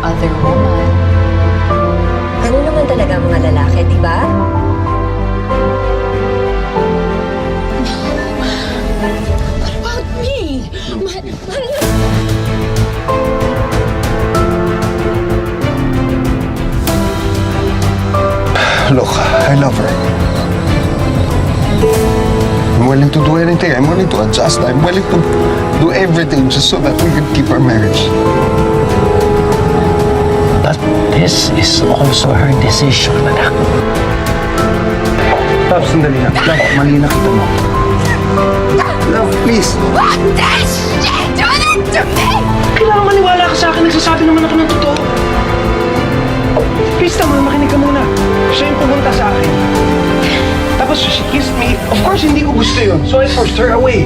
other woman. Ganun naman talaga ang mga lalaki, di ba? What about me? Look, I love her. I'm willing to do anything. I'm willing to adjust. I'm willing to do everything just so that we can keep our marriage. But this is also her decision, anak. Love, sandali lang. Love, mali na kita mo. Love, please. What did she do to me? Kailangan maniwala ka sa akin. Nagsasabi naman ako ng totoo. Please naman, makinig ka muna. Siya yung pumunta sa akin. Tapos she kissed me. Of course, hindi ko gusto yun. So I forced her away.